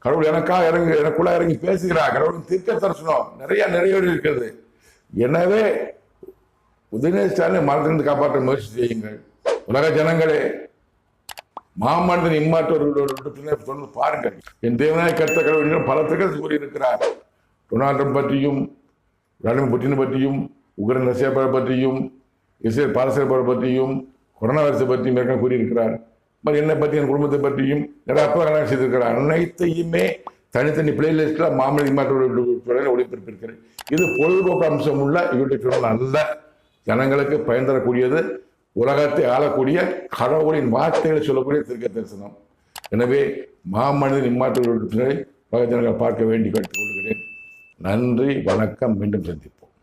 கடவுள் எனக்குள்ள இறங்கி பேசுகிறார். கடவுள் தீர்க்க தரிசனம் நிறைவேறி இருக்கிறது. எனவே உதயநிதி ஸ்டாலின் மரத்திலிருந்து காப்பாற்ற முயற்சி செய்யுங்கள். உலக ஜனங்களே, மாமனிதன் இம்மாற்றோடு பாருங்கள். என் தேவனாய் கர்த்த கடவுள் பல திகழ்ச்சி கூறியிருக்கிறார். டொனால்ட் ட்ரம்ப் பற்றியும், விளாடிமிர் புட்டின் பற்றியும், உக்ரைன் ரஷ்யா பற்றியும், இஸ்ரேல் பாலஸ்தீன பற்றியும், கொரோனா வைரஸை பற்றியும் ஏற்கனவே கூறியிருக்கிறார். என்னை பற்றி என் குடும்பத்தை பற்றியும் நிறைய கல்யாணம் செய்திருக்கிறார். அனைத்தையுமே தனித்தனி பிளேலிஸ்ட்ல மாமனித இம்மாற்றோடு ஒளிபரப்பியிருக்கிறேன். இது பொழுதுபோக்கு அம்சம் உள்ள யூடியூப் சேனல் அல்ல. ஜனங்களுக்கு பயன் தரக்கூடியது, உலகத்தை ஆளக்கூடிய கடவுளின் வார்த்தைகளை சொல்லக்கூடிய தீர்க்க தரிசனம். எனவே மாமனிதன் இம்மாற்றோடு உலக ஜனங்கள் பார்க்க வேண்டி கேட்டுக்கொள்கிறேன். நன்றி, வணக்கம். மீண்டும் சந்திப்போம்.